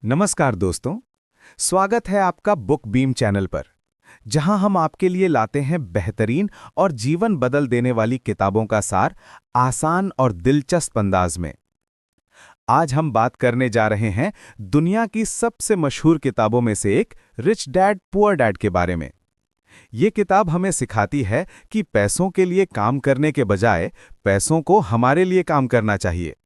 नमस्कार दोस्तों। स्वागत है आपका बुक बीम चैनल पर, जहां हम आपके लिए लाते हैं बेहतरीन और जीवन बदल देने वाली किताबों का सार आसान और दिलचस्प अंदाज में। आज हम बात करने जा रहे हैं दुनिया की सबसे मशहूर किताबों में से एक रिच डैड पुअर डैड के बारे में। ये किताब हमें सिखाती है कि पैसों के लिए काम करने के बजाय पैसों को हमारे लिए काम करना चाहिए।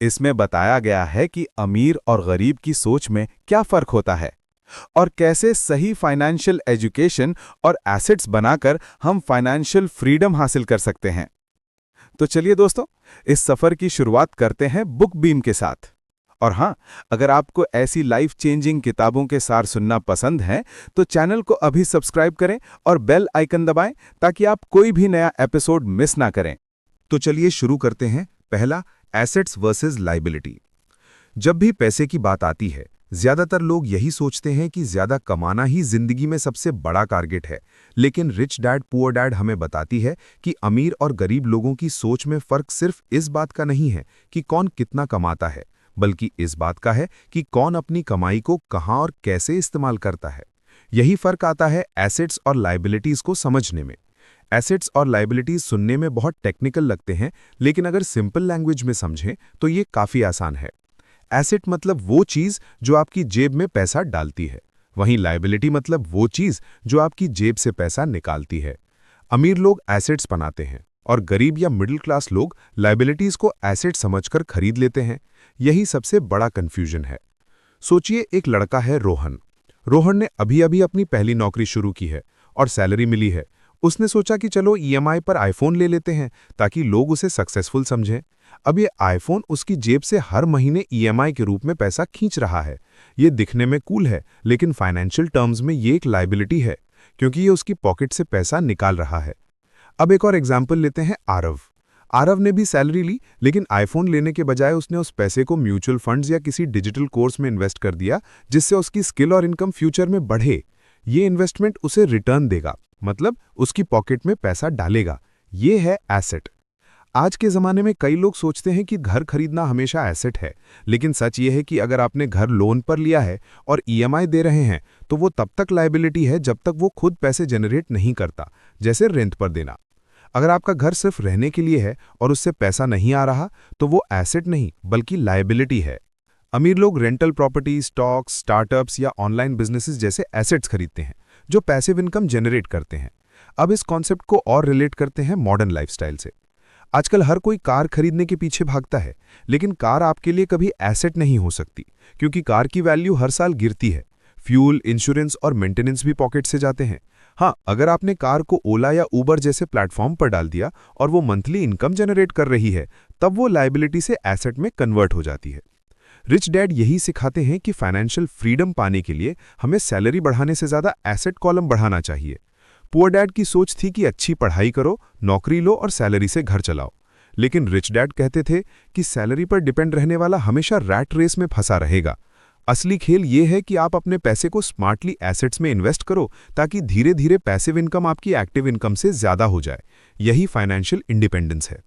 इसमें बताया गया है कि अमीर और गरीब की सोच में क्या फर्क होता है और कैसे सही फाइनेंशियल एजुकेशन और एसेट्स बनाकर हम फाइनेंशियल फ्रीडम हासिल कर सकते हैं। तो चलिए दोस्तों, इस सफर की शुरुआत करते हैं बुक बीम के साथ। और हाँ, अगर आपको ऐसी लाइफ चेंजिंग किताबों के सार सुनना पसंद है तो चैनल को अभी सब्सक्राइब करें और बेल आइकन दबाएं ताकि आप कोई भी नया एपिसोड मिस ना करें। तो चलिए शुरू करते हैं। पहला, एसेट्स वर्सेस लायबिलिटी। जब भी पैसे की बात आती है, ज्यादातर लोग यही सोचते हैं कि ज्यादा कमाना ही जिंदगी में सबसे बड़ा टारगेट है। लेकिन रिच डैड पुअर डैड हमें बताती है कि अमीर और गरीब लोगों की सोच में फर्क सिर्फ इस बात का नहीं है कि कौन कितना कमाता है, बल्कि इस बात का है कि कौन अपनी कमाई को कहां और कैसे इस्तेमाल करता है। यही फर्क आता है एसेट्स और लायबिलिटीज को समझने में। एसेट्स और लायबिलिटीज सुनने में बहुत टेक्निकल लगते हैं, लेकिन अगर सिंपल लैंग्वेज में समझें तो ये काफी आसान है। एसेट मतलब वो चीज जो आपकी जेब में पैसा डालती है, वहीं लायबिलिटी मतलब वो चीज जो आपकी जेब से पैसा निकालती है। अमीर लोग एसेट्स बनाते हैं और गरीब या मिडिल क्लास लोग लायबिलिटीज को एसेट समझकर खरीद लेते हैं। यही सबसे बड़ा कंफ्यूजन है। सोचिए, एक लड़का है रोहन। रोहन ने अभी अभी अपनी पहली नौकरी शुरू की है और सैलरी मिली है। उसने सोचा कि चलो ईएमआई पर आईफोन ले लेते हैं ताकि लोग उसे सक्सेसफुल समझें। अब ये आईफोन उसकी जेब से हर महीने ईएमआई के रूप में पैसा खींच रहा है। ये दिखने में कूल है, लेकिन फाइनेंशियल टर्म्स में ये एक लायबिलिटी है, क्योंकि ये उसकी पॉकेट से पैसा निकाल रहा है। अब एक और एग्जाम्पल लेते हैं, आरव। आरव ने भी सैलरी ली, लेकिन आईफोन लेने के बजाय उसने उस पैसे को म्यूचुअल फंड्स या किसी डिजिटल कोर्स में इन्वेस्ट कर दिया, जिससे उसकी स्किल और इनकम फ्यूचर में बढ़े। ये इन्वेस्टमेंट उसे रिटर्न देगा, मतलब उसकी पॉकेट में पैसा डालेगा। ये है एसेट। आज के ज़माने में कई लोग सोचते हैं कि घर खरीदना हमेशा एसेट है, लेकिन सच ये है कि अगर आपने घर लोन पर लिया है और ईएमआई दे रहे हैं तो वो तब तक लायबिलिटी है जब तक वो खुद पैसे जनरेट नहीं करता, जैसे रेंट पर देना। अगर आपका घर सिर्फ रहने के लिए है और उससे पैसा नहीं आ रहा तो वो एसेट नहीं बल्कि लायबिलिटी है। अमीर लोग रेंटल प्रॉपर्टी, स्टॉक्स, स्टार्टअप्स या ऑनलाइन बिजनेसेस जैसे एसेट्स खरीदते हैं जो पैसिव इनकम जनरेट करते हैं। अब इस कॉन्सेप्ट को और रिलेट करते हैं मॉडर्न लाइफस्टाइल से। आजकल हर कोई कार खरीदने के पीछे भागता है, लेकिन कार आपके लिए कभी एसेट नहीं हो सकती, क्योंकि कार की वैल्यू हर साल गिरती है। फ्यूल, इंश्योरेंस और मेंटेनेंस भी पॉकेट से जाते हैं। हाँ, अगर आपने कार को ओला या उबर जैसे प्लेटफॉर्म पर डाल दिया और वो मंथली इनकम जनरेट कर रही है, तब वो लायबिलिटी से एसेट में कन्वर्ट हो जाती है। रिच डैड यही सिखाते हैं कि फाइनेंशियल फ्रीडम पाने के लिए हमें सैलरी बढ़ाने से ज्यादा एसेट कॉलम बढ़ाना चाहिए। पुअर डैड की सोच थी कि अच्छी पढ़ाई करो, नौकरी लो और सैलरी से घर चलाओ। लेकिन रिच डैड कहते थे कि सैलरी पर डिपेंड रहने वाला हमेशा रैट रेस में फंसा रहेगा। असली खेल ये है कि आप अपने पैसे को स्मार्टली एसेट्स में इन्वेस्ट करो, ताकि धीरे धीरे पैसिव इनकम आपकी एक्टिव इनकम से ज्यादा हो जाए। यही फाइनेंशियल इंडिपेंडेंस है।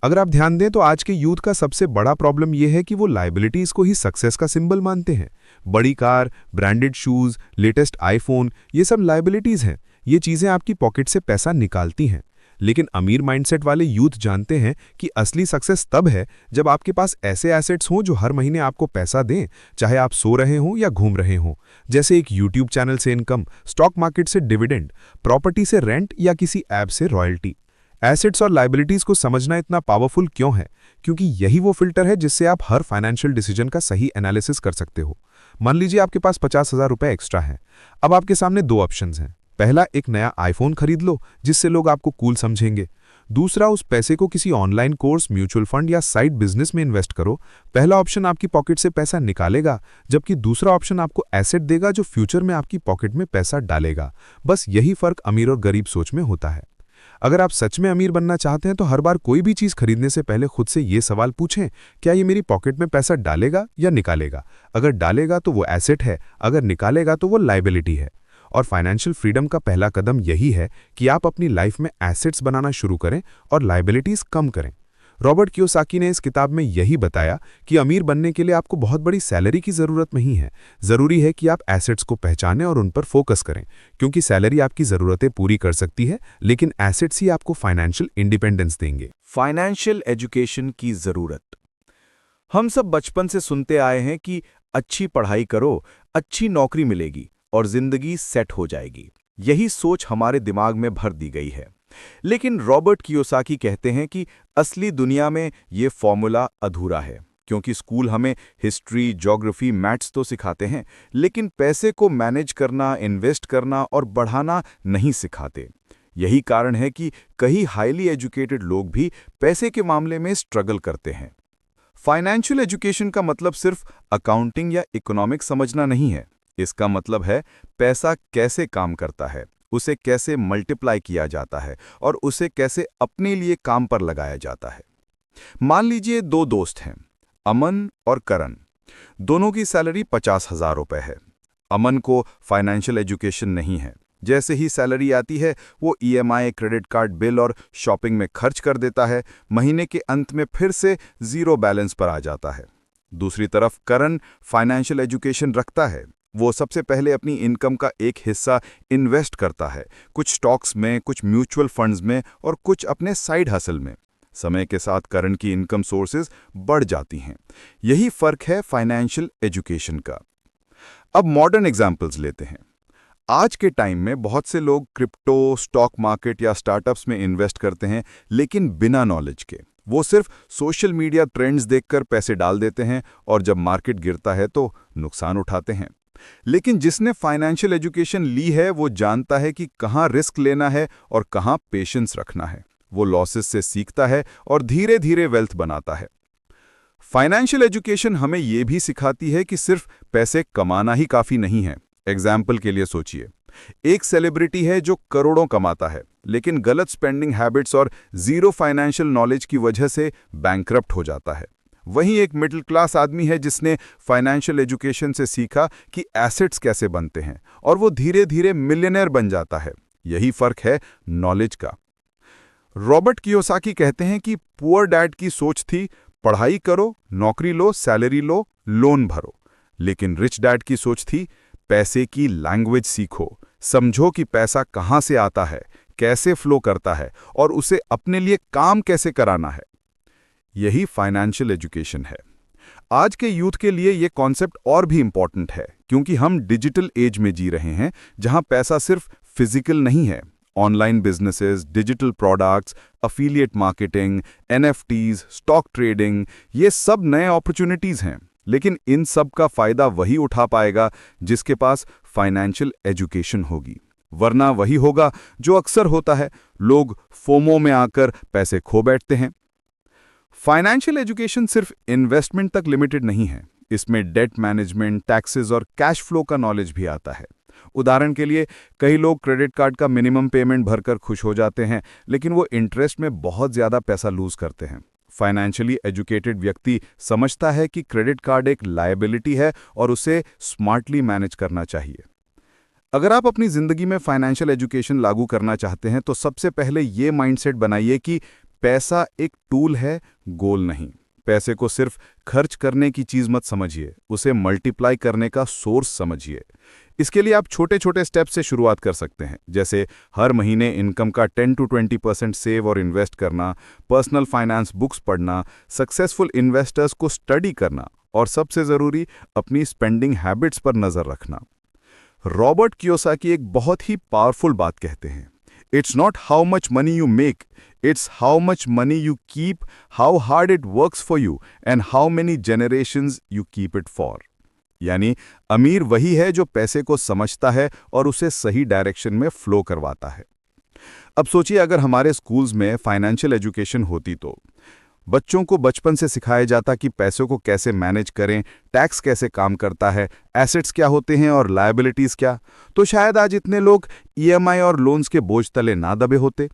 अगर आप ध्यान दें तो आज के यूथ का सबसे बड़ा प्रॉब्लम यह है कि वो लायबिलिटीज को ही सक्सेस का सिंबल मानते हैं। बड़ी car, branded shoes, latest iPhone, ये सब लायबिलिटीज हैं। ये चीजें आपकी पॉकेट से पैसा निकालती हैं। लेकिन अमीर माइंडसेट वाले यूथ जानते हैं कि असली सक्सेस तब है जब आपके पास ऐसे एसेट्स हों जो हर महीने आपको पैसा दें, चाहे आप सो रहे हों या घूम रहे हों। जैसे एक यूट्यूब चैनल से इनकम, स्टॉक मार्केट से डिविडेंड, प्रॉपर्टी से रेंट या किसी ऐप से रॉयल्टी। एसेट्स और लायबिलिटीज को समझना इतना पावरफुल क्यों है? क्योंकि यही वो फिल्टर है जिससे आप हर फाइनेंशियल डिसीजन का सही एनालिसिस कर सकते हो। मान लीजिए आपके पास 50,000 रुपए एक्स्ट्रा हैं। अब आपके सामने दो ऑप्शंस हैं। पहला, एक नया आईफोन खरीद लो जिससे लोग आपको कूल समझेंगे। दूसरा, उस पैसे को किसी ऑनलाइन कोर्स, म्यूचुअल फंड या साइड बिजनेस में इन्वेस्ट करो। पहला ऑप्शन आपकी पॉकेट से पैसा निकालेगा, जबकि दूसरा ऑप्शन आपको एसेट देगा जो फ्यूचर में आपकी पॉकेट में पैसा डालेगा। बस यही फर्क अमीर और गरीब सोच में होता है। अगर आप सच में अमीर बनना चाहते हैं तो हर बार कोई भी चीज खरीदने से पहले खुद से ये सवाल पूछें, क्या ये मेरी पॉकेट में पैसा डालेगा या निकालेगा? अगर डालेगा तो वो एसेट है, अगर निकालेगा तो वो लायबिलिटी है। और फाइनेंशियल फ्रीडम का पहला कदम यही है कि आप अपनी लाइफ में एसेट्स बनाना शुरू करें और लायबिलिटीज कम करें। रॉबर्ट कियोसाकी ने इस किताब में यही बताया कि अमीर बनने के लिए आपको बहुत बड़ी सैलरी की ज़रूरत नहीं है। ज़रूरी है कि आप एसेट्स को पहचानें और उन पर फोकस करें, क्योंकि सैलरी आपकी ज़रूरतें पूरी कर सकती है, लेकिन एसेट्स ही आपको फाइनेंशियल इंडिपेंडेंस देंगे। फाइनेंशियल एजुकेशन की ज़रूरत। हम सब बचपन से सुनते आए हैं कि अच्छी पढ़ाई करो, अच्छी नौकरी मिलेगी और जिंदगी सेट हो जाएगी। यही सोच हमारे दिमाग में भर दी गई है। लेकिन रॉबर्ट कियोसाकी कहते हैं कि असली दुनिया में ये फॉर्मूला अधूरा है, क्योंकि स्कूल हमें हिस्ट्री, ज्योग्राफी, मैथ्स तो सिखाते हैं, लेकिन पैसे को मैनेज करना, इन्वेस्ट करना और बढ़ाना नहीं सिखाते। यही कारण है कि कई हाईली एजुकेटेड लोग भी पैसे के मामले में स्ट्रगल करते हैं। फाइनेंशियल एजुकेशन का मतलब सिर्फ अकाउंटिंग या इकोनॉमिक्स समझना नहीं है। इसका मतलब है पैसा कैसे काम करता है, उसे कैसे मल्टीप्लाई किया जाता है और उसे कैसे अपने लिए काम पर लगाया जाता है। मान लीजिए दो दोस्त हैं, अमन और करण। दोनों की सैलरी 50,000 रुपये है। अमन को फाइनेंशियल एजुकेशन नहीं है। जैसे ही सैलरी आती है वो ईएमआई, क्रेडिट कार्ड बिल और शॉपिंग में खर्च कर देता है। महीने के अंत में फिर से जीरो बैलेंस पर आ जाता है। दूसरी तरफ करण फाइनेंशियल एजुकेशन रखता है। वो सबसे पहले अपनी इनकम का एक हिस्सा इन्वेस्ट करता है, कुछ स्टॉक्स में, कुछ म्यूचुअल फंड्स में और कुछ अपने साइड हसल में। समय के साथ करण की इनकम सोर्सेज बढ़ जाती हैं। यही फर्क है फाइनेंशियल एजुकेशन का। अब मॉडर्न एग्जाम्पल्स लेते हैं। आज के टाइम में बहुत से लोग क्रिप्टो, स्टॉक मार्केट या स्टार्टअप्स में इन्वेस्ट करते हैं, लेकिन बिना नॉलेज के। वो सिर्फ सोशल मीडिया ट्रेंड्स देखकर पैसे डाल देते हैं और जब मार्केट गिरता है तो नुकसान उठाते हैं। लेकिन जिसने फाइनेंशियल एजुकेशन ली है वो जानता है कि कहाँ रिस्क लेना है और कहाँ पेशेंस रखना है। वो लॉसेस से सीखता है और धीरे धीरे वेल्थ बनाता है। फाइनेंशियल एजुकेशन हमें ये भी सिखाती है कि सिर्फ पैसे कमाना ही काफ़ी नहीं है। एग्जाम्पल के लिए सोचिए, एक सेलिब्रिटी है जो करोड़ों कमाता है, लेकिन गलत स्पेंडिंग हैबिट्स और जीरो फाइनेंशियल नॉलेज की वजह से बैंकरप्ट हो जाता है। वहीं एक मिडिल क्लास आदमी है जिसने फाइनेंशियल एजुकेशन से सीखा कि एसेट्स कैसे बनते हैं और वो धीरे धीरे मिलियनेयर बन जाता है। यही फर्क है नॉलेज का। रॉबर्ट कियोसाकी कहते हैं कि पुअर डैड की सोच थी पढ़ाई करो, नौकरी लो, सैलरी लो, लोन भरो। लेकिन रिच डैड की सोच थी पैसे की लैंग्वेज सीखो, समझो कि पैसा कहाँ से आता है, कैसे फ्लो करता है और उसे अपने लिए काम कैसे कराना है। यही फाइनेंशियल एजुकेशन है। आज के यूथ के लिए ये कॉन्सेप्ट और भी इंपॉर्टेंट है, क्योंकि हम डिजिटल एज में जी रहे हैं जहां पैसा सिर्फ फिजिकल नहीं है। Online businesses, digital products, affiliate marketing, NFTs, stock trading, ये सब नए अपॉर्चुनिटीज हैं। लेकिन इन सब का फायदा वही उठा पाएगा जिसके पास फाइनेंशियल एजुकेशन होगी। वरना वही होगा जो अक्सर होता है, लोग फोमो में आकर पैसे खो बैठते हैं। फाइनेंशियल एजुकेशन सिर्फ इन्वेस्टमेंट तक लिमिटेड नहीं है। इसमें डेट मैनेजमेंट, टैक्सेस और कैश फ्लो का नॉलेज भी आता है। उदाहरण के लिए, कई लोग क्रेडिट कार्ड का मिनिमम पेमेंट भरकर खुश हो जाते हैं, लेकिन वो इंटरेस्ट में बहुत ज़्यादा पैसा लूज करते हैं। फाइनेंशियली एजुकेटेड व्यक्ति समझता है कि क्रेडिट कार्ड एक लायबिलिटी है और उसे स्मार्टली मैनेज करना चाहिए। अगर आप अपनी ज़िंदगी में फाइनेंशियल एजुकेशन लागू करना चाहते हैं तो सबसे पहले ये माइंडसेट बनाइए कि पैसा एक टूल है, गोल नहीं। पैसे को सिर्फ खर्च करने की चीज़ मत समझिए, उसे मल्टीप्लाई करने का सोर्स समझिए। इसके लिए आप छोटे छोटे स्टेप्स से शुरुआत कर सकते हैं, जैसे हर महीने इनकम का 10 to 20% सेव और इन्वेस्ट करना, पर्सनल फाइनेंस बुक्स पढ़ना, सक्सेसफुल इन्वेस्टर्स को स्टडी करना और सबसे ज़रूरी अपनी स्पेंडिंग हैबिट्स पर नज़र रखना। रॉबर्ट कियोसाकी एक बहुत ही पावरफुल बात कहते हैं, it's not how much money you make, it's how much money you keep, how hard it works for you and how many generations you keep it for. यानी अमीर वही है जो पैसे को समझता है और उसे सही डायरेक्शन में फ्लो करवाता है। अब सोचिए, अगर हमारे स्कूल्स में फाइनेंशियल एजुकेशन होती तो बच्चों को बचपन से सिखाया जाता कि पैसों को कैसे मैनेज करें, टैक्स कैसे काम करता है, एसेट्स क्या होते हैं और लायबिलिटीज़ क्या, तो शायद आज इतने लोग ईएमआई और लोन्स के बोझ तले ना दबे होते।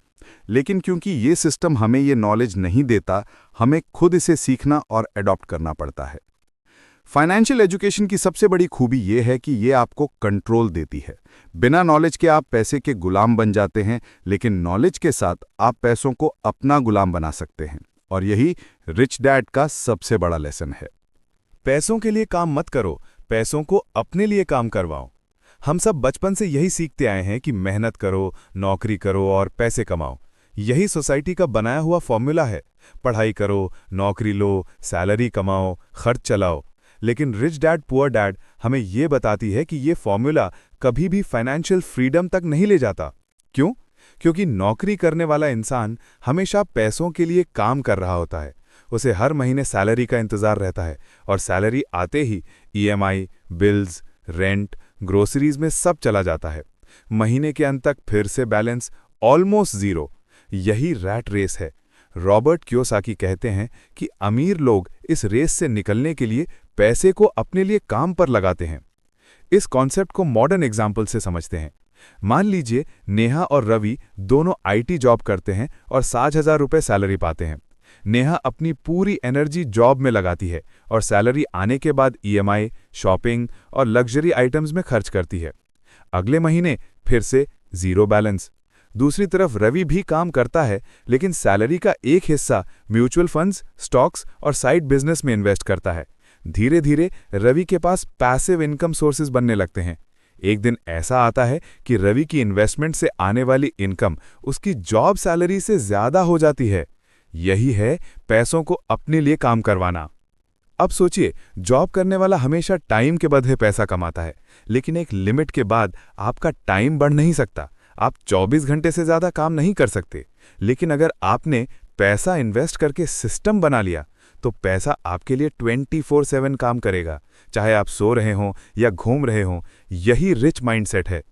लेकिन क्योंकि ये सिस्टम हमें ये नॉलेज नहीं देता, हमें खुद इसे सीखना और एडॉप्ट करना पड़ता है। फाइनेंशियल एजुकेशन की सबसे बड़ी खूबी ये है कि ये आपको कंट्रोल देती है। बिना नॉलेज के आप पैसे के गुलाम बन जाते हैं, लेकिन नॉलेज के साथ आप पैसों को अपना गुलाम बना सकते हैं। और यही रिच डैड का सबसे बड़ा लेसन है। पैसों के लिए काम मत करो, पैसों को अपने लिए काम करवाओ। हम सब बचपन से यही सीखते आए हैं कि मेहनत करो, नौकरी करो और पैसे कमाओ। यही सोसाइटी का बनाया हुआ फॉर्मूला है। पढ़ाई करो, नौकरी लो, सैलरी कमाओ, खर्च चलाओ। लेकिन रिच डैड पुअर डैड हमें ये बताती है कि ये फॉर्मूला कभी भी फाइनेंशियल फ्रीडम तक नहीं ले जाता। क्यों? क्योंकि नौकरी करने वाला इंसान हमेशा पैसों के लिए काम कर रहा होता है। उसे हर महीने सैलरी का इंतजार रहता है और सैलरी आते ही ईएमआई, बिल्स, रेंट, ग्रोसरीज में सब चला जाता है। महीने के अंत तक फिर से बैलेंस ऑलमोस्ट जीरो। यही रैट रेस है। रॉबर्ट कियोसाकी कहते हैं कि अमीर लोग इस रेस से निकलने के लिए पैसे को अपने लिए काम पर लगाते हैं। इस कॉन्सेप्ट को मॉडर्न एग्जाम्पल से समझते हैं। मान लीजिए नेहा और रवि दोनों आईटी जॉब करते हैं और 60,000 रुपये सैलरी पाते हैं। नेहा अपनी पूरी एनर्जी जॉब में लगाती है और सैलरी आने के बाद ईएमआई, शॉपिंग और लग्जरी आइटम्स में खर्च करती है। अगले महीने फिर से जीरो बैलेंस। दूसरी तरफ रवि भी काम करता है, लेकिन सैलरी का एक हिस्सा म्यूचुअल फंड्स, स्टॉक्स और साइड बिजनेस में इन्वेस्ट करता है। धीरे धीरे रवि के पास पैसिव इनकम सोर्सेज बनने लगते हैं। एक दिन ऐसा आता है कि रवि की इन्वेस्टमेंट से आने वाली इनकम उसकी जॉब सैलरी से ज्यादा हो जाती है। यही है पैसों को अपने लिए काम करवाना। अब सोचिए, जॉब करने वाला हमेशा टाइम के बदले पैसा कमाता है, लेकिन एक लिमिट के बाद आपका टाइम बढ़ नहीं सकता। आप 24 घंटे से ज्यादा काम नहीं कर सकते। लेकिन अगर आपने पैसा इन्वेस्ट करके सिस्टम बना लिया, तो पैसा आपके लिए 24/7 काम करेगा, चाहे आप सो रहे हों या घूम रहे हों। यही रिच माइंडसेट है।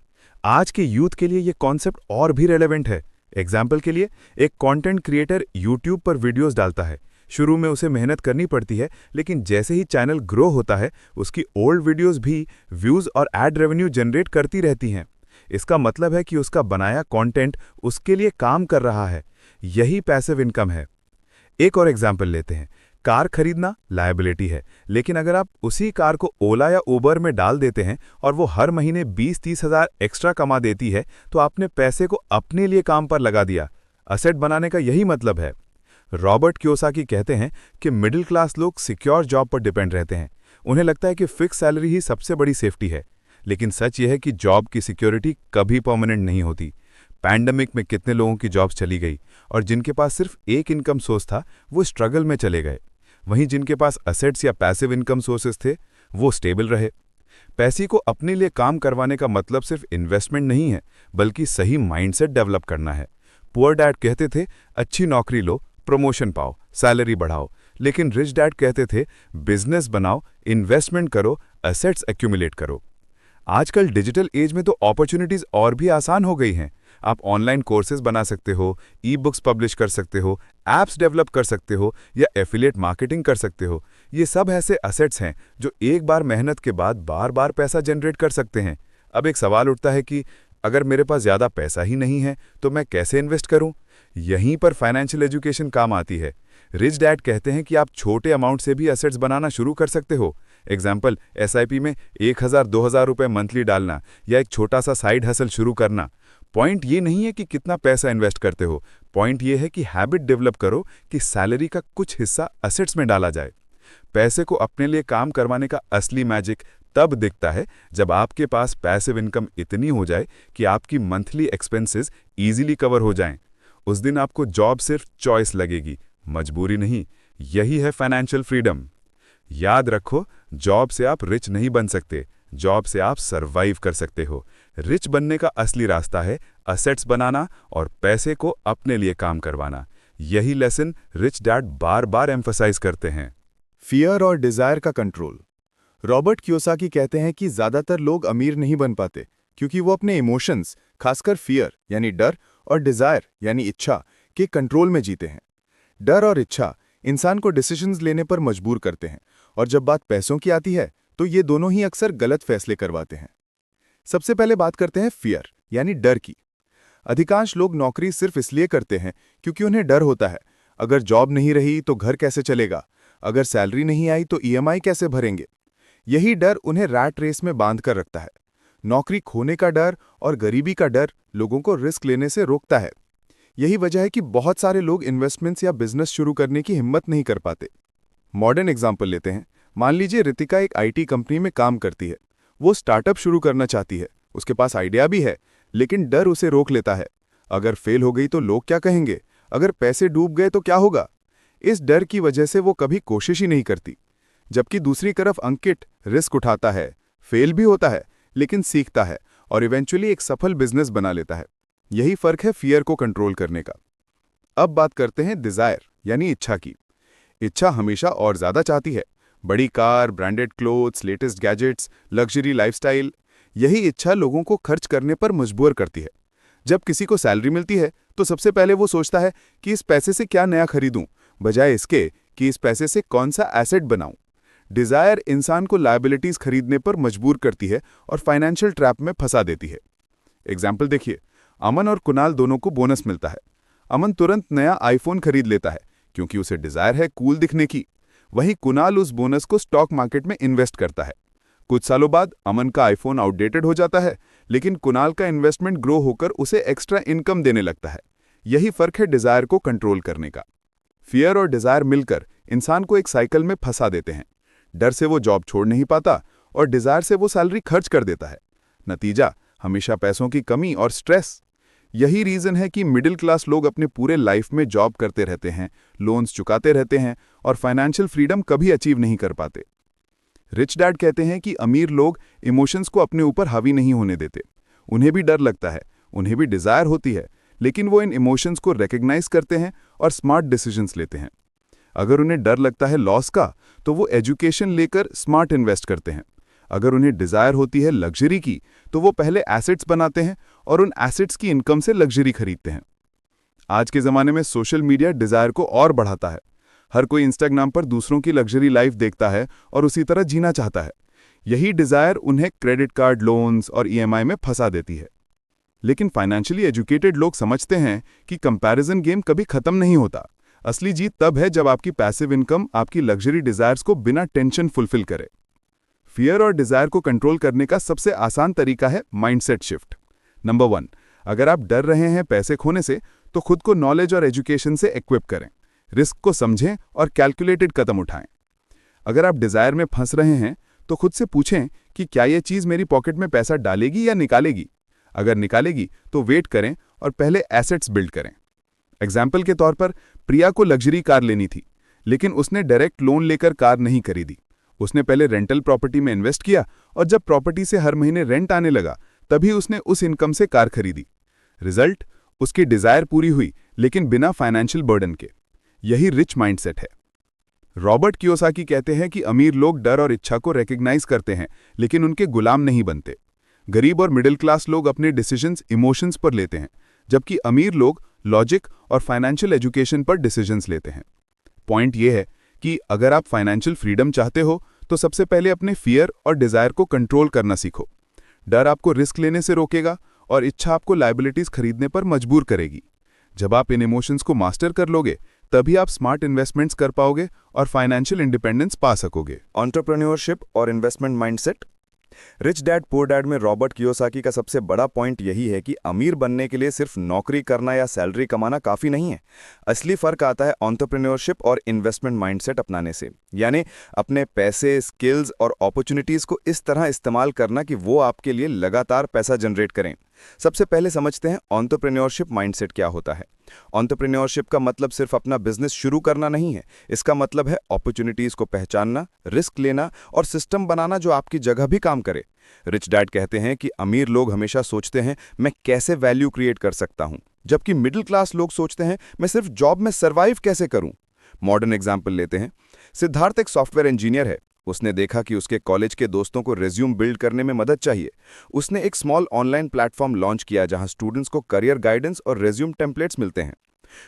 आज के यूथ के लिए ये कॉन्सेप्ट और भी रेलेवेंट है। एग्जाम्पल के लिए, एक कंटेंट क्रिएटर यूट्यूब पर वीडियोस डालता है। शुरू में उसे मेहनत करनी पड़ती है, लेकिन जैसे ही चैनल ग्रो होता है, उसकी ओल्ड वीडियोस भी व्यूज और एड रेवेन्यू जनरेट करती रहती हैं। इसका मतलब है कि उसका बनाया कंटेंट उसके लिए काम कर रहा है। यही पैसिव इनकम है। एक और एग्जाम्पल लेते हैं। कार खरीदना लायबिलिटी है, लेकिन अगर आप उसी कार को ओला या उबर में डाल देते हैं और वो हर महीने 20-30 हज़ार एक्स्ट्रा कमा देती है, तो आपने पैसे को अपने लिए काम पर लगा दिया। असेट बनाने का यही मतलब है। रॉबर्ट कियोसाकी कहते हैं कि मिडिल क्लास लोग सिक्योर जॉब पर डिपेंड रहते हैं। उन्हें लगता है कि फिक्स सैलरी ही सबसे बड़ी सेफ्टी है। लेकिन सच यह है कि जॉब की सिक्योरिटी कभी परमानेंट नहीं होती। पैंडेमिक में कितने लोगों की जॉब्स चली गई और जिनके पास सिर्फ एक इनकम सोर्स था, वो स्ट्रगल में चले गए। वहीं जिनके पास असेट्स या पैसिव इनकम सोर्सेस थे, वो स्टेबल रहे। पैसे को अपने लिए काम करवाने का मतलब सिर्फ इन्वेस्टमेंट नहीं है, बल्कि सही माइंडसेट डेवलप करना है। पुअर डैड कहते थे, अच्छी नौकरी लो, प्रमोशन पाओ, सैलरी बढ़ाओ। लेकिन रिच डैड कहते थे, बिजनेस बनाओ, इन्वेस्टमेंट करो, असेट्स एक्यूमुलेट करो। आजकल डिजिटल एज में तो अपॉर्चुनिटीज और भी आसान हो गई हैं। आप ऑनलाइन कोर्सेज बना सकते हो, ई बुक्स पब्लिश कर सकते हो, ऐप्स डेवलप कर सकते हो या एफिलिएट मार्केटिंग कर सकते हो। ये सब ऐसे असेट्स हैं जो एक बार मेहनत के बाद बार बार पैसा जनरेट कर सकते हैं। अब एक सवाल उठता है कि अगर मेरे पास ज़्यादा पैसा ही नहीं है, तो मैं कैसे इन्वेस्ट करूं? यहीं पर फाइनेंशियल एजुकेशन काम आती है। रिच डैड कहते हैं कि आप छोटे अमाउंट से भी असेट्स बनाना शुरू कर सकते हो। एग्जाम्पल, एसआईपी में 1,000-2,000 रुपये मंथली डालना या एक छोटा सा साइड हसल शुरू करना। पॉइंट ये नहीं है कि कितना पैसा इन्वेस्ट करते हो, पॉइंट ये है कि हैबिट डेवलप करो कि सैलरी का कुछ हिस्सा असेट्स में डाला जाए। पैसे को अपने लिए काम करवाने का असली मैजिक तब दिखता है जब आपके पास पैसिव इनकम इतनी हो जाए कि आपकी मंथली एक्सपेंसेस इजीली कवर हो जाएं। उस दिन आपको जॉब सिर्फ चॉइस लगेगी, मजबूरी नहीं। यही है फाइनेंशियल फ्रीडम। याद रखो, जॉब से आप रिच नहीं बन सकते, जॉब से आप सरवाइव कर सकते हो। रिच बनने का असली रास्ता है असेट्स बनाना और पैसे को अपने लिए काम करवाना। यही लेसन रिच डैड बार बार एम्फसाइज करते हैं। फियर और डिजायर का कंट्रोल। रॉबर्ट कियोसाकी कहते हैं कि ज्यादातर लोग अमीर नहीं बन पाते क्योंकि वो अपने इमोशंस, खासकर फियर यानी डर और डिजायर यानी इच्छा के कंट्रोल में जीते हैं। डर और इच्छा इंसान को डिसीजंस लेने पर मजबूर करते हैं, और जब बात पैसों की आती है तो ये दोनों ही अक्सर गलत फैसले करवाते हैं। सबसे पहले बात करते हैं फियर यानी डर की। अधिकांश लोग नौकरी सिर्फ इसलिए करते हैं क्योंकि उन्हें डर होता है, अगर जॉब नहीं रही तो घर कैसे चलेगा, अगर सैलरी नहीं आई तो ईएमआई कैसे भरेंगे। यही डर उन्हें रैट रेस में बांध कर रखता है। नौकरी खोने का डर और गरीबी का डर लोगों को रिस्क लेने से रोकता है। यही वजह है कि बहुत सारे लोग इन्वेस्टमेंट्स या बिजनेस शुरू करने की हिम्मत नहीं कर पाते। मॉडर्न एग्जाम्पल लेते हैं। मान लीजिए रितिका एक आईटी कंपनी में काम करती है। वो स्टार्टअप शुरू करना चाहती है, उसके पास आइडिया भी है, लेकिन डर उसे रोक लेता है। अगर फेल हो गई तो लोग क्या कहेंगे, अगर पैसे डूब गए तो क्या होगा। इस डर की वजह से वो कभी कोशिश ही नहीं करती। जबकि दूसरी तरफ अंकित रिस्क उठाता है, फेल भी होता है, लेकिन सीखता है और इवेंचुअली एक सफल बिजनेस बना लेता है। यही फर्क है फियर को कंट्रोल करने का। अब बात करते हैं डिजायर यानी इच्छा की। इच्छा हमेशा और ज्यादा चाहती है। बड़ी car, branded clothes, latest gadgets, luxury lifestyle. यही इच्छा लोगों को खर्च करने पर मजबूर करती है। जब किसी को सैलरी मिलती है तो सबसे पहले वो सोचता है कि इस पैसे से क्या नया खरीदूं, बजाय इसके कि इस पैसे से कौन सा एसेट बनाऊं। डिजायर इंसान को लायबिलिटीज खरीदने पर मजबूर करती है और फाइनेंशियल ट्रैप में फंसा देती है। एग्जाम्पल देखिए, अमन और कुणाल दोनों को बोनस मिलता है। अमन तुरंत नया आईफोन खरीद लेता है क्योंकि उसे डिजायर है कूल दिखने की। वहीं कुणाल उस बोनस को स्टॉक मार्केट में इन्वेस्ट करता है। कुछ सालों बाद अमन का आईफोन आउटडेटेड हो जाता है, लेकिन कुणाल का इन्वेस्टमेंट ग्रो होकर उसे एक्स्ट्रा इनकम देने लगता है। यही फर्क है डिजायर को कंट्रोल करने का। फियर और डिजायर मिलकर इंसान को एक साइकिल में फंसा देते हैं। डर से वो जॉब छोड़ नहीं पाता और डिजायर से वो सैलरी खर्च कर देता है। नतीजा हमेशा पैसों की कमी और स्ट्रेस। यही रीजन है कि मिडिल क्लास लोग अपने पूरे लाइफ में जॉब करते रहते हैं, लोन्स चुकाते रहते हैं और फाइनेंशियल फ्रीडम कभी अचीव नहीं कर पाते। रिच डैड कहते हैं कि अमीर लोग इमोशंस को अपने ऊपर हावी नहीं होने देते। उन्हें भी डर लगता है, उन्हें भी डिजायर होती है, लेकिन वो इन इमोशंस को रिकग्नाइज करते हैं और स्मार्ट डिसीजंस लेते हैं। अगर उन्हें डर लगता है लॉस का, तो वो एजुकेशन लेकर स्मार्ट इन्वेस्ट करते हैं। अगर उन्हें डिजायर होती है लग्जरी की, तो वो पहले एसेट्स बनाते हैं और उन एसेट्स की इनकम से लग्जरी खरीदते हैं। आज के ज़माने में सोशल मीडिया डिजायर को और बढ़ाता है। हर कोई इंस्टाग्राम पर दूसरों की लग्जरी लाइफ देखता है और उसी तरह जीना चाहता है। यही डिजायर उन्हें क्रेडिट कार्ड, लोन्स और ईएमआई में फंसा देती है। लेकिन फाइनेंशियली एजुकेटेड लोग समझते हैं कि कंपैरिजन गेम कभी खत्म नहीं होता। असली जीत तब है जब आपकी पैसिव इनकम आपकी लग्जरी डिजायर्स को बिना टेंशन फुलफिल करे। फियर और डिजायर को कंट्रोल करने का सबसे आसान तरीका है माइंडसेट शिफ्ट। नंबर 1, अगर आप डर रहे हैं पैसे खोने से, तो खुद को नॉलेज और एजुकेशन से इक्विप करें। रिस्क को समझें और कैलकुलेटेड कदम उठाएं। अगर आप डिजायर में फंस रहे हैं, तो खुद से पूछें कि क्या यह चीज मेरी पॉकेट में पैसा डालेगी या निकालेगी। अगर निकालेगी तो वेट करें और पहले एसेट्स बिल्ड करें। एग्जाम्पल के तौर पर, प्रिया को लग्जरी कार लेनी थी, लेकिन उसने डायरेक्ट लोन लेकर कार नहीं खरीदी। उसने पहले रेंटल प्रॉपर्टी में इन्वेस्ट किया और जब प्रॉपर्टी से हर महीने रेंट आने लगा, तभी उसने उस इनकम से कार खरीदी। रिजल्ट, उसकी डिजायर पूरी हुई, लेकिन बिना फाइनेंशियल बर्डन के। यही रिच माइंडसेट है। रॉबर्ट कियोसाकी कहते हैं कि अमीर लोग डर और इच्छा को रिकग्नाइज करते हैं, लेकिन उनके गुलाम नहीं बनते। गरीब और मिडिल क्लास लोग अपने डिसीजंस इमोशंस पर लेते हैं, जबकि अमीर लोग लॉजिक और फाइनेंशियल एजुकेशन पर डिसीजंस लेते हैं। पॉइंट यह है कि अगर आप फाइनेंशियल फ्रीडम चाहते हो, तो सबसे पहले अपने फियर और डिजायर को कंट्रोल करना सीखो। डर आपको रिस्क लेने से रोकेगा और इच्छा आपको लायबिलिटीज खरीदने पर मजबूर करेगी। जब आप इन इमोशंस को मास्टर कर लोगे, तभी आप स्मार्ट इन्वेस्टमेंट्स कर पाओगे और फाइनेंशियल इंडिपेंडेंस पा सकोगे। एंटरप्रेन्योरशिप और investment mindset. Rich dad poor dad में रॉबर्ट कियोसाकी का सबसे बड़ा पॉइंट यही है कि अमीर बनने के लिए सिर्फ नौकरी करना या सैलरी कमाना काफी नहीं है। असली फर्क आता है एंटरप्रेन्योरशिप और इन्वेस्टमेंट माइंडसेट अपनाने से, यानी अपने पैसे, स्किल्स और अपॉर्चुनिटीज को इस तरह इस्तेमाल करना कि वो आपके लिए लगातार पैसा जनरेट करें। सबसे पहले समझते हैं एंटरप्रेन्योरशिप माइंडसेट क्या होता है। एंटरप्रेन्योरशिप का मतलब सिर्फ अपना बिजनेस शुरू करना नहीं है। इसका मतलब है अपॉर्चुनिटीज को पहचानना, रिस्क लेना और सिस्टम बनाना जो आपकी जगह भी काम करे। रिच डैड कहते हैं कि अमीर लोग हमेशा सोचते हैं मैं कैसे वैल्यू क्रिएट कर सकता हूं, जबकि मिडिल क्लास लोग सोचते हैं मैं सिर्फ जॉब में सर्वाइव कैसे करूं। मॉडर्न एग्जाम्पल लेते हैं। सिद्धार्थ एक सॉफ्टवेयर इंजीनियर है। उसने देखा कि उसके कॉलेज के दोस्तों को रिज्यूम बिल्ड करने में मदद चाहिए। उसने एक स्मॉल ऑनलाइन प्लेटफॉर्म लॉन्च किया जहां स्टूडेंट्स को करियर गाइडेंस और रिज्यूम टेम्पलेट्स मिलते हैं।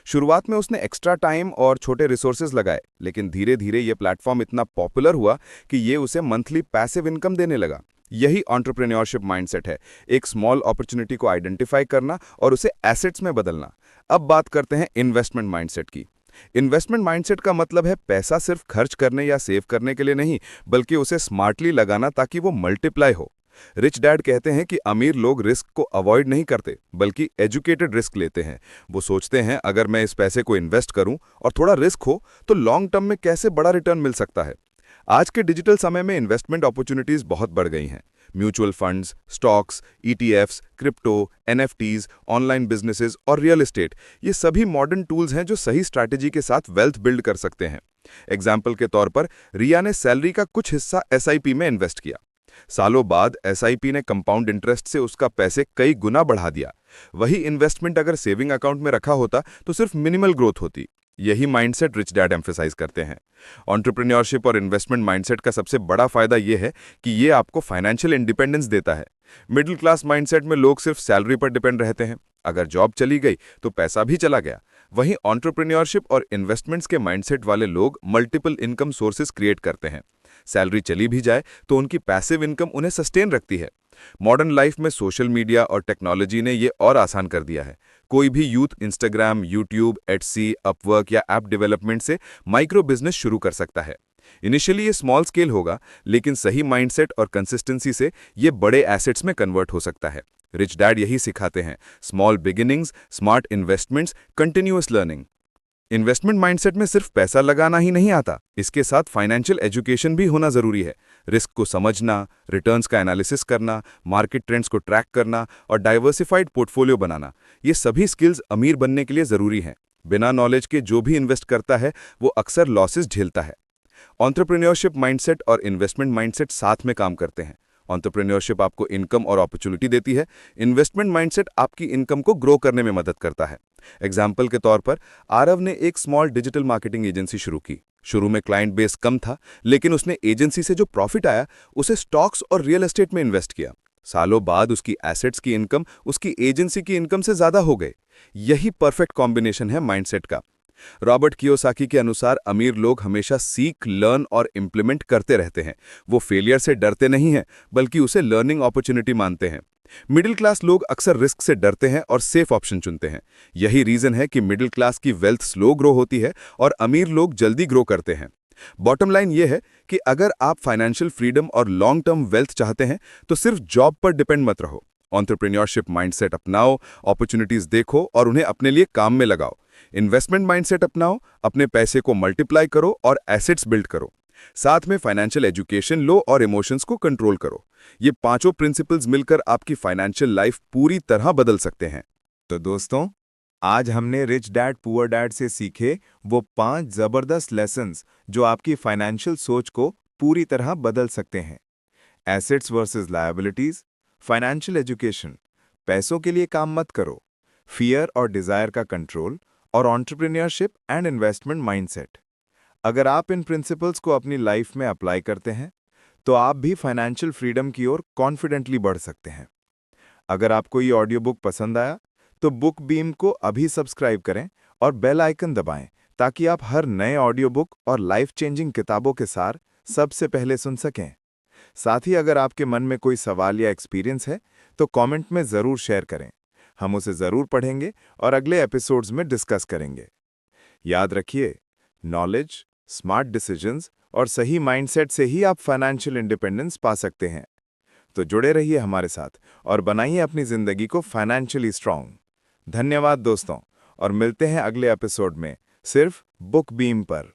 शुरुआत में उसने एक्स्ट्रा टाइम और छोटे रिसोर्सेज लगाए, लेकिन धीरे धीरे ये प्लेटफॉर्म इतना पॉपुलर हुआ कि ये उसे मंथली पैसिव इनकम देने लगा। यही एंटरप्रेन्योरशिप माइंडसेट है, एक स्मॉल अपॉर्चुनिटी को आइडेंटिफाई करना और उसे एसेट्स में बदलना। अब बात करते हैं इन्वेस्टमेंट माइंडसेट की। इन्वेस्टमेंट माइंडसेट का मतलब है पैसा सिर्फ खर्च करने या सेव करने के लिए नहीं, बल्कि उसे स्मार्टली लगाना ताकि वो मल्टीप्लाई हो। रिच डैड कहते हैं कि अमीर लोग रिस्क को अवॉइड नहीं करते बल्कि एजुकेटेड रिस्क लेते हैं। वो सोचते हैं अगर मैं इस पैसे को इन्वेस्ट करूं और थोड़ा रिस्क हो तो लॉन्ग टर्म में कैसे बड़ा रिटर्न मिल सकता है। आज के डिजिटल समय में इन्वेस्टमेंट अपॉर्चुनिटीज बहुत बढ़ गई हैं। Mutual funds, stocks, ETFs, crypto, NFTs, online businesses और रियल एस्टेट, ये सभी मॉडर्न टूल्स हैं जो सही स्ट्रैटेजी के साथ वेल्थ बिल्ड कर सकते हैं। एग्जाम्पल के तौर पर रिया ने सैलरी का कुछ हिस्सा एसआईपी में इन्वेस्ट किया। सालों बाद एसआईपी ने कंपाउंड इंटरेस्ट से उसका पैसे कई गुना बढ़ा दिया। वही इन्वेस्टमेंट अगर सेविंग अकाउंट में रखा होता तो सिर्फ मिनिमल ग्रोथ होती। यही माइंडसेट रिच डैड एम्फेसाइज करते हैं। एंटरप्रेन्योरशिप और इन्वेस्टमेंट माइंडसेट का सबसे बड़ा फायदा यह है कि ये आपको फाइनेंशियल इंडिपेंडेंस देता है। मिडिल क्लास माइंडसेट में लोग सिर्फ सैलरी पर डिपेंड रहते हैं, अगर जॉब चली गई तो पैसा भी चला गया। वहीं एंटरप्रेन्योरशिप और इन्वेस्टमेंट्स के माइंडसेट वाले लोग मल्टीपल इनकम सोर्सेज क्रिएट करते हैं। सैलरी चली भी जाए तो उनकी पैसिव इनकम उन्हें सस्टेन रखती है। मॉडर्न लाइफ में सोशल मीडिया और टेक्नोलॉजी ने ये और आसान कर दिया है। कोई भी youth Instagram, YouTube, Etsy, Upwork या ऐप डेवलपमेंट से माइक्रो बिजनेस शुरू कर सकता है। इनिशियली ये स्मॉल स्केल होगा, लेकिन सही माइंडसेट और कंसिस्टेंसी से ये बड़े एसेट्स में कन्वर्ट हो सकता है। रिच डैड यही सिखाते हैं, small beginnings, smart investments, continuous learning. Investment mindset में सिर्फ पैसा लगाना ही नहीं आता, इसके साथ फाइनेंशियल एजुकेशन भी होना जरूरी है। रिस्क को समझना, रिटर्न्स का एनालिसिस करना, मार्केट ट्रेंड्स को ट्रैक करना और डाइवर्सिफाइड पोर्टफोलियो बनाना, ये सभी स्किल्स अमीर बनने के लिए जरूरी हैं। बिना नॉलेज के जो भी इन्वेस्ट करता है वो अक्सर लॉसेस झेलता है। एंटरप्रेन्योरशिप माइंडसेट और इन्वेस्टमेंट माइंडसेट साथ में काम करते हैं। एंटरप्रेन्योरशिप आपको इनकम और अपॉर्चुनिटी देती है, इन्वेस्टमेंट माइंडसेट आपकी इनकम को ग्रो करने में मदद करता है। एग्जाम्पल के तौर पर आरव ने एक स्मॉल डिजिटल मार्केटिंग एजेंसी शुरू की। शुरू में क्लाइंट बेस कम था, लेकिन उसने एजेंसी से जो प्रॉफिट आया उसे स्टॉक्स और रियल एस्टेट में इन्वेस्ट किया। सालों बाद उसकी एसेट्स की इनकम उसकी एजेंसी की इनकम से ज्यादा हो गए। यही परफेक्ट कॉम्बिनेशन है माइंडसेट का। रॉबर्ट कियोसाकी के अनुसार अमीर लोग हमेशा सीख, लर्न और इंप्लीमेंट करते रहते हैं। वो फेलियर से डरते नहीं हैं, बल्कि उसे लर्निंग अपॉर्चुनिटी मानते हैं। मिडिल क्लास लोग अक्सर रिस्क से डरते हैं और सेफ ऑप्शन चुनते हैं। यही रीजन है कि मिडिल क्लास की वेल्थ स्लो ग्रो होती है और अमीर लोग जल्दी ग्रो करते हैं। बॉटम लाइन ये है कि अगर आप फाइनेंशियल फ्रीडम और लॉन्ग टर्म वेल्थ चाहते हैं तो सिर्फ जॉब पर डिपेंड मत रहो। एंटरप्रेन्योरशिप माइंडसेट अपनाओ, अपॉर्चुनिटीज देखो और उन्हें अपने लिए काम में लगाओ। इन्वेस्टमेंट माइंडसेट अपनाओ, अपने पैसे को मल्टीप्लाई करो और एसेट्स बिल्ड करो। साथ में फाइनेंशियल एजुकेशन लो और इमोशंस को कंट्रोल करो। ये पांचों प्रिंसिपल्स मिलकर आपकी फाइनेंशियल लाइफ पूरी तरह बदल सकते हैं। तो दोस्तों, आज हमने रिच डैड पुअर डैड से सीखे वो 5 जबरदस्त लेसन्स जो आपकी फाइनेंशियल सोच को पूरी तरह बदल सकते हैं। Assets versus liabilities, financial education, पैसों के लिए काम मत करो, फियर और डिजायर का कंट्रोल और एंटरप्रेन्योरशिप एंड इन्वेस्टमेंट माइंडसेट। अगर आप इन प्रिंसिपल्स को अपनी लाइफ में अप्लाई करते हैं तो आप भी फाइनेंशियल फ्रीडम की ओर कॉन्फिडेंटली बढ़ सकते हैं। अगर आपको ये ऑडियो बुक पसंद आया तो बुक बीम को अभी सब्सक्राइब करें और बेल आइकन दबाएं ताकि आप हर नए ऑडियो बुक और लाइफ चेंजिंग किताबों के सार सबसे पहले सुन सकें। साथ ही अगर आपके मन में कोई सवाल या एक्सपीरियंस है तो कमेंट में ज़रूर शेयर करें। हम उसे ज़रूर पढ़ेंगे और अगले एपिसोड्स में डिस्कस करेंगे। याद रखिए, नॉलेज, स्मार्ट डिसीजंस और सही माइंडसेट से ही आप फाइनेंशियल इंडिपेंडेंस पा सकते हैं। तो जुड़े रहिए हमारे साथ और बनाइए अपनी जिंदगी को फाइनेंशियली स्ट्रांग। धन्यवाद दोस्तों, और मिलते हैं अगले एपिसोड में सिर्फ बुक बीम पर।